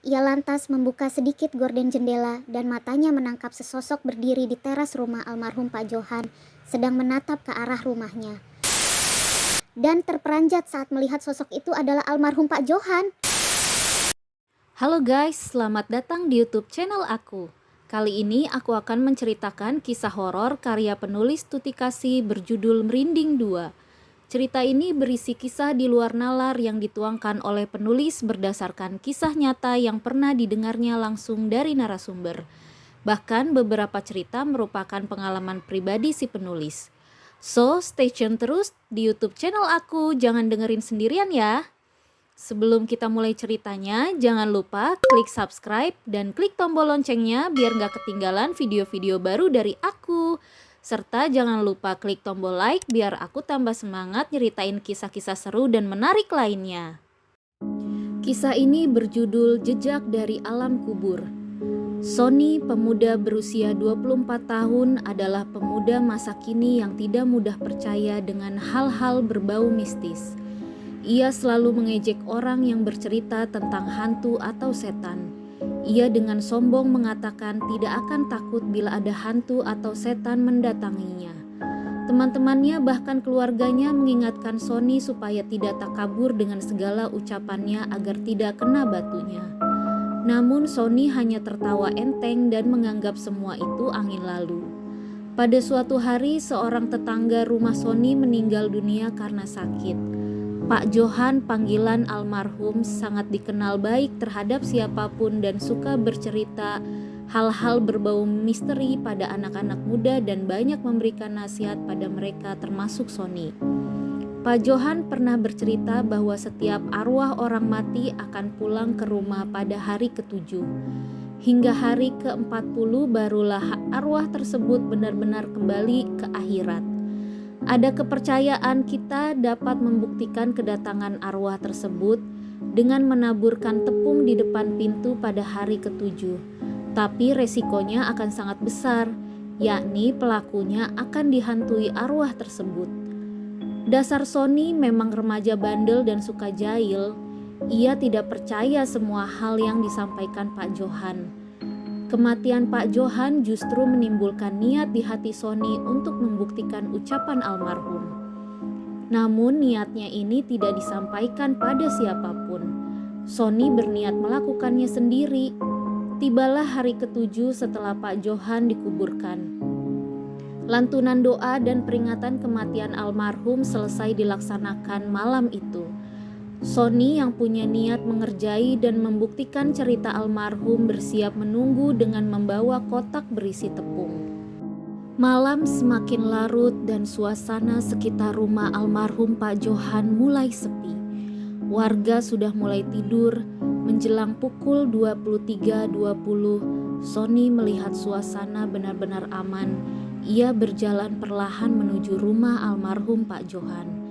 Ia lantas membuka sedikit gorden jendela dan matanya menangkap sesosok berdiri di teras rumah almarhum Pak Johan, sedang menatap ke arah rumahnya. Dan terperanjat saat melihat sosok itu adalah almarhum Pak Johan. Halo guys, selamat datang di YouTube channel aku. Kali ini aku akan menceritakan kisah horor karya penulis Tuti Kasih berjudul Merinding 2. Cerita ini berisi kisah di luar nalar yang dituangkan oleh penulis berdasarkan kisah nyata yang pernah didengarnya langsung dari narasumber. Bahkan beberapa cerita merupakan pengalaman pribadi si penulis. So, stay tune terus di YouTube channel aku, jangan dengerin sendirian ya. Sebelum kita mulai ceritanya, jangan lupa klik subscribe dan klik tombol loncengnya biar gak ketinggalan video-video baru dari aku. Serta jangan lupa klik tombol like biar aku tambah semangat nyeritain kisah-kisah seru dan menarik lainnya. Kisah ini berjudul Jejak dari Alam Kubur. Sony, pemuda berusia 24 tahun, adalah pemuda masa kini yang tidak mudah percaya dengan hal-hal berbau mistis. Ia selalu mengejek orang yang bercerita tentang hantu atau setan. Ia dengan sombong mengatakan tidak akan takut bila ada hantu atau setan mendatanginya. Teman-temannya bahkan keluarganya mengingatkan Sony supaya tidak takabur dengan segala ucapannya agar tidak kena batunya. Namun Sony hanya tertawa enteng dan menganggap semua itu angin lalu. Pada suatu hari seorang tetangga rumah Sony meninggal dunia karena sakit. Pak Johan, panggilan almarhum, sangat dikenal baik terhadap siapapun dan suka bercerita hal-hal berbau misteri pada anak-anak muda dan banyak memberikan nasihat pada mereka termasuk Sony. Pak Johan pernah bercerita bahwa setiap arwah orang mati akan pulang ke rumah pada hari ke-7. Hingga hari ke-40 barulah arwah tersebut benar-benar kembali ke akhirat. Ada kepercayaan kita dapat membuktikan kedatangan arwah tersebut dengan menaburkan tepung di depan pintu pada hari ke-7. Tapi resikonya akan sangat besar, yakni pelakunya akan dihantui arwah tersebut. Dasar Sony memang remaja bandel dan suka jahil. Ia tidak percaya semua hal yang disampaikan Pak Johan. Kematian Pak Johan justru menimbulkan niat di hati Sony untuk membuktikan ucapan almarhum. Namun niatnya ini tidak disampaikan pada siapapun. Sony berniat melakukannya sendiri. Tibalah hari ke-7 setelah Pak Johan dikuburkan. Lantunan doa dan peringatan kematian almarhum selesai dilaksanakan malam itu. Sony yang punya niat mengerjai dan membuktikan cerita almarhum bersiap menunggu dengan membawa kotak berisi tepung. Malam semakin larut dan suasana sekitar rumah almarhum Pak Johan mulai sepi. Warga sudah mulai tidur. Menjelang pukul 23.20, Sony melihat suasana benar-benar aman. Ia berjalan perlahan menuju rumah almarhum Pak Johan.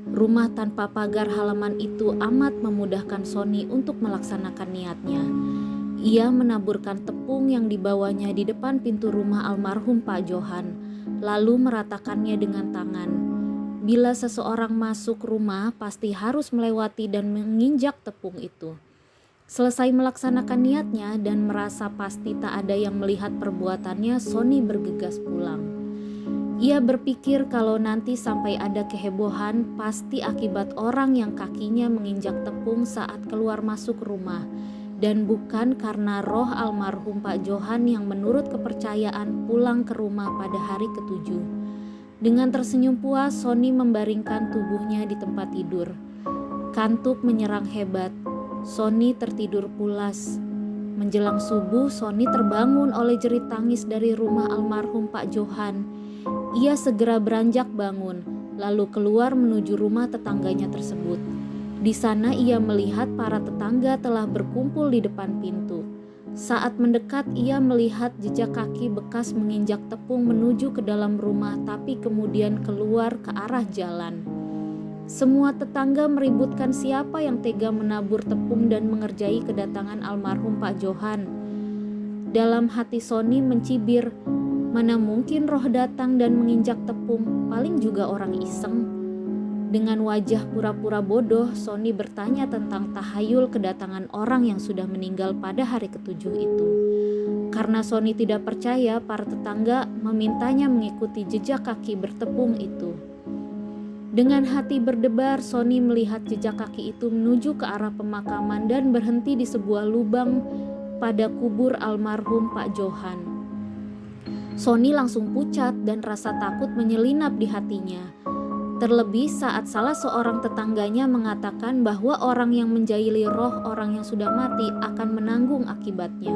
Rumah tanpa pagar halaman itu amat memudahkan Sony untuk melaksanakan niatnya. Ia menaburkan tepung yang dibawanya di depan pintu rumah almarhum Pak Johan, lalu meratakannya dengan tangan. Bila seseorang masuk rumah, pasti harus melewati dan menginjak tepung itu. Selesai melaksanakan niatnya dan merasa pasti tak ada yang melihat perbuatannya, Sony bergegas pulang. Ia berpikir kalau nanti sampai ada kehebohan, pasti akibat orang yang kakinya menginjak tepung saat keluar masuk rumah, dan bukan karena roh almarhum Pak Johan yang menurut kepercayaan pulang ke rumah pada hari ke-7. Dengan tersenyum puas, Sony membaringkan tubuhnya di tempat tidur. Kantuk menyerang hebat. Sony tertidur pulas. Menjelang subuh, Sony terbangun oleh jerit tangis dari rumah almarhum Pak Johan. Ia segera beranjak bangun, lalu keluar menuju rumah tetangganya tersebut. Di sana ia melihat para tetangga telah berkumpul di depan pintu. Saat mendekat, ia melihat jejak kaki bekas menginjak tepung menuju ke dalam rumah, tapi kemudian keluar ke arah jalan. Semua tetangga meributkan siapa yang tega menabur tepung dan mengerjai kedatangan almarhum Pak Johan. Dalam hati Sony mencibir, mana mungkin roh datang dan menginjak tepung, paling juga orang iseng. Dengan wajah pura-pura bodoh, Sony bertanya tentang tahayul kedatangan orang yang sudah meninggal pada hari ketujuh itu. Karena Sony tidak percaya, para tetangga memintanya mengikuti jejak kaki bertepung itu. Dengan hati berdebar, Sony melihat jejak kaki itu menuju ke arah pemakaman dan berhenti di sebuah lubang pada kubur almarhum Pak Johan. Sony langsung pucat dan rasa takut menyelinap di hatinya. Terlebih saat salah seorang tetangganya mengatakan bahwa orang yang menjahili roh orang yang sudah mati akan menanggung akibatnya.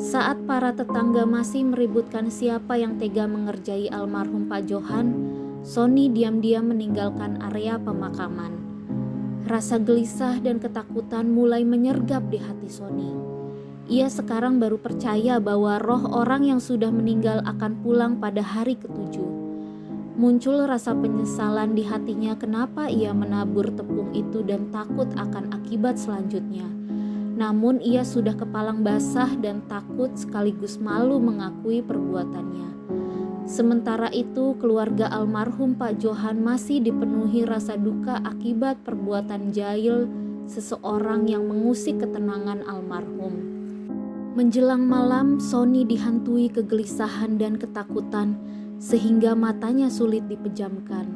Saat para tetangga masih meributkan siapa yang tega mengerjai almarhum Pak Johan, Sony diam-diam meninggalkan area pemakaman. Rasa gelisah dan ketakutan mulai menyergap di hati Sony. Ia sekarang baru percaya bahwa roh orang yang sudah meninggal akan pulang pada hari ketujuh. Muncul rasa penyesalan di hatinya kenapa ia menabur tepung itu dan takut akan akibat selanjutnya. Namun ia sudah kepalang basah dan takut sekaligus malu mengakui perbuatannya. Sementara itu, keluarga almarhum Pak Johan masih dipenuhi rasa duka akibat perbuatan jahil seseorang yang mengusik ketenangan almarhum. Menjelang malam, Sony dihantui kegelisahan dan ketakutan sehingga matanya sulit dipejamkan.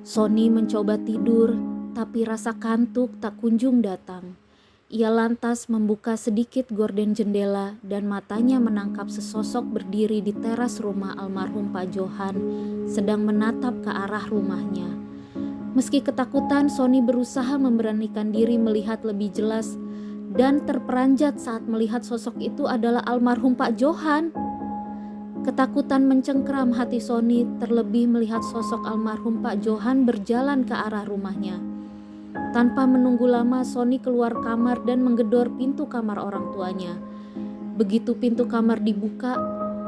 Sony mencoba tidur, tapi rasa kantuk tak kunjung datang. Ia lantas membuka sedikit gorden jendela dan matanya menangkap sesosok berdiri di teras rumah almarhum Pak Johan sedang menatap ke arah rumahnya. Meski ketakutan, Sony berusaha memberanikan diri melihat lebih jelas dan terperanjat saat melihat sosok itu adalah almarhum Pak Johan. Ketakutan mencengkeram hati Sony, terlebih melihat sosok almarhum Pak Johan berjalan ke arah rumahnya. Tanpa menunggu lama, Sony keluar kamar dan menggedor pintu kamar orang tuanya. Begitu pintu kamar dibuka,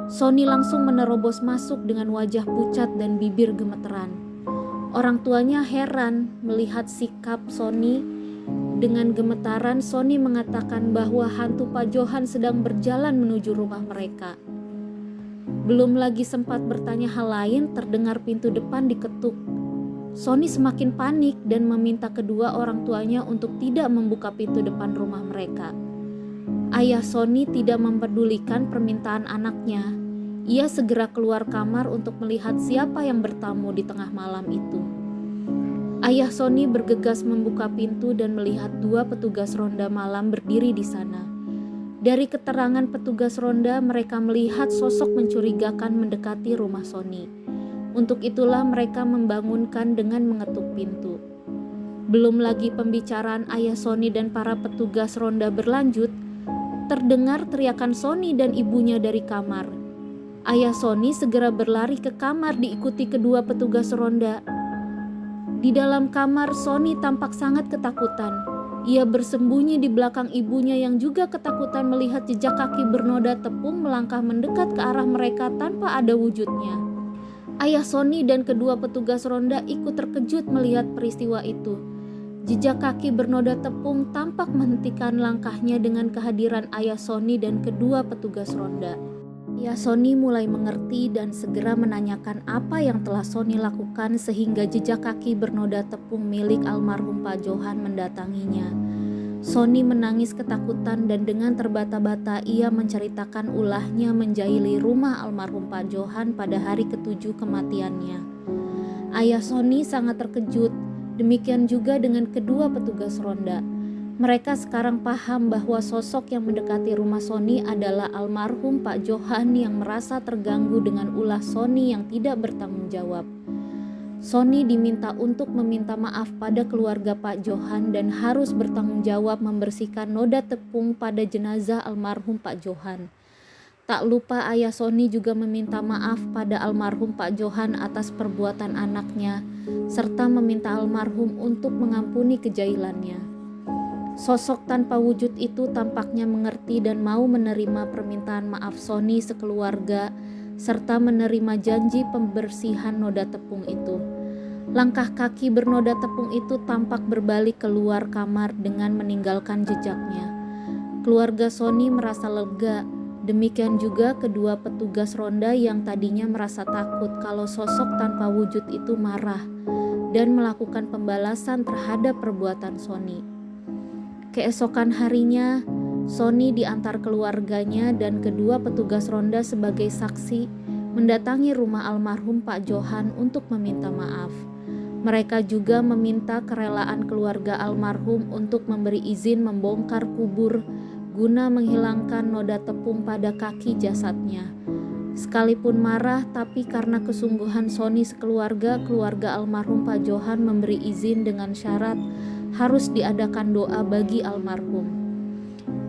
Sony langsung menerobos masuk dengan wajah pucat dan bibir gemeteran. Orang tuanya heran melihat sikap Sony. Dengan gemetaran, Sony mengatakan bahwa hantu Pak Johan sedang berjalan menuju rumah mereka. Belum lagi sempat bertanya hal lain, terdengar pintu depan diketuk. Sony semakin panik dan meminta kedua orang tuanya untuk tidak membuka pintu depan rumah mereka. Ayah Sony tidak mempedulikan permintaan anaknya. Ia segera keluar kamar untuk melihat siapa yang bertamu di tengah malam itu. Ayah Sony bergegas membuka pintu dan melihat dua petugas ronda malam berdiri di sana. Dari keterangan petugas ronda, mereka melihat sosok mencurigakan mendekati rumah Sony. Untuk itulah mereka membangunkan dengan mengetuk pintu. Belum lagi pembicaraan ayah Sony dan para petugas ronda berlanjut, terdengar teriakan Sony dan ibunya dari kamar. Ayah Sony segera berlari ke kamar diikuti kedua petugas ronda. Di dalam kamar, Sony tampak sangat ketakutan. Ia bersembunyi di belakang ibunya yang juga ketakutan melihat jejak kaki bernoda tepung melangkah mendekat ke arah mereka tanpa ada wujudnya. Ayah Sony dan kedua petugas ronda ikut terkejut melihat peristiwa itu. Jejak kaki bernoda tepung tampak menghentikan langkahnya dengan kehadiran ayah Sony dan kedua petugas ronda. Ayah Sony mulai mengerti dan segera menanyakan apa yang telah Sony lakukan sehingga jejak kaki bernoda tepung milik almarhum Pak Johan mendatanginya. Sony menangis ketakutan dan dengan terbata-bata ia menceritakan ulahnya menjahili rumah almarhum Pak Johan pada hari ketujuh kematiannya. Ayah Sony sangat terkejut, demikian juga dengan kedua petugas ronda. Mereka sekarang paham bahwa sosok yang mendekati rumah Sony adalah almarhum Pak Johan yang merasa terganggu dengan ulah Sony yang tidak bertanggung jawab. Sony diminta untuk meminta maaf pada keluarga Pak Johan dan harus bertanggung jawab membersihkan noda tepung pada jenazah almarhum Pak Johan. Tak lupa ayah Sony juga meminta maaf pada almarhum Pak Johan atas perbuatan anaknya, serta meminta almarhum untuk mengampuni kejahilannya. Sosok tanpa wujud itu tampaknya mengerti dan mau menerima permintaan maaf Sony sekeluarga, serta menerima janji pembersihan noda tepung itu. Langkah kaki bernoda tepung itu tampak berbalik keluar kamar dengan meninggalkan jejaknya. Keluarga Sony merasa lega, demikian juga kedua petugas ronda yang tadinya merasa takut kalau sosok tanpa wujud itu marah. dan melakukan pembalasan terhadap perbuatan Sony. Keesokan harinya, Sony diantar keluarganya dan kedua petugas ronda sebagai saksi mendatangi rumah almarhum Pak Johan untuk meminta maaf. Mereka juga meminta kerelaan keluarga almarhum untuk memberi izin membongkar kubur guna menghilangkan noda tepung pada kaki jasadnya. Sekalipun marah, tapi karena kesungguhan Sony sekeluarga, keluarga almarhum Pak Johan memberi izin dengan syarat harus diadakan doa bagi almarhum.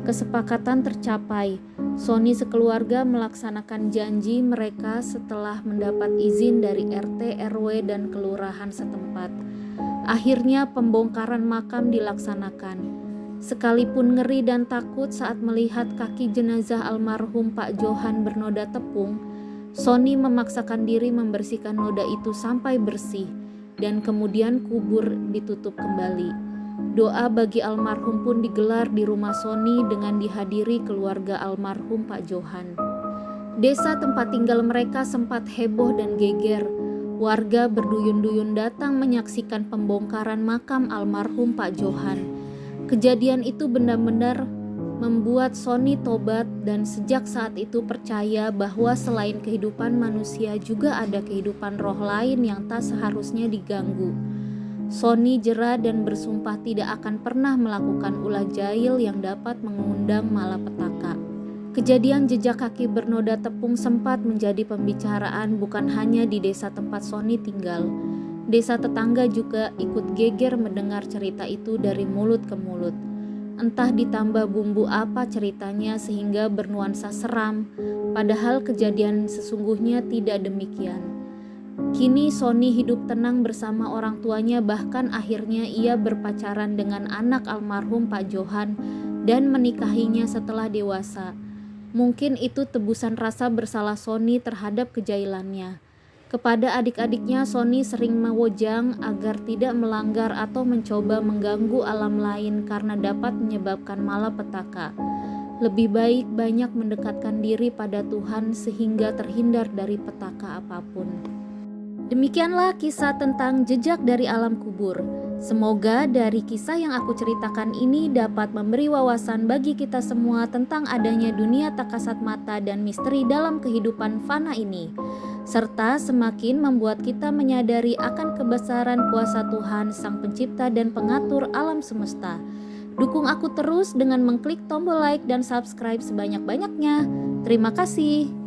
Kesepakatan tercapai. Sony sekeluarga melaksanakan janji mereka setelah mendapat izin dari RT, RW, dan kelurahan setempat. Akhirnya pembongkaran makam dilaksanakan. Sekalipun ngeri dan takut saat melihat kaki jenazah almarhum Pak Johan bernoda tepung, Sony memaksakan diri membersihkan noda itu sampai bersih dan kemudian kubur ditutup kembali. Doa bagi almarhum pun digelar di rumah Sony dengan dihadiri keluarga almarhum Pak Johan. Desa tempat tinggal mereka sempat heboh dan geger. Warga berduyun-duyun datang menyaksikan pembongkaran makam almarhum Pak Johan. Kejadian itu benar-benar membuat Sony tobat dan sejak saat itu percaya bahwa selain kehidupan manusia juga ada kehidupan roh lain yang tak seharusnya diganggu. Sony jera dan bersumpah tidak akan pernah melakukan ulah jahil yang dapat mengundang malapetaka. Kejadian jejak kaki bernoda tepung sempat menjadi pembicaraan bukan hanya di desa tempat Sony tinggal. Desa tetangga juga ikut geger mendengar cerita itu dari mulut ke mulut. Entah ditambah bumbu apa ceritanya sehingga bernuansa seram, padahal kejadian sesungguhnya tidak demikian. Kini Sony hidup tenang bersama orang tuanya, bahkan akhirnya ia berpacaran dengan anak almarhum Pak Johan dan menikahinya setelah dewasa. Mungkin itu tebusan rasa bersalah Sony terhadap kejahilannya. Kepada adik-adiknya, Sony sering mewojang agar tidak melanggar atau mencoba mengganggu alam lain karena dapat menyebabkan malapetaka. Lebih baik banyak mendekatkan diri pada Tuhan sehingga terhindar dari petaka apapun. Demikianlah kisah tentang jejak dari alam kubur. Semoga dari kisah yang aku ceritakan ini dapat memberi wawasan bagi kita semua tentang adanya dunia tak kasat mata dan misteri dalam kehidupan fana ini, serta semakin membuat kita menyadari akan kebesaran kuasa Tuhan, Sang Pencipta dan Pengatur alam semesta. Dukung aku terus dengan mengklik tombol like dan subscribe sebanyak-banyaknya. Terima kasih.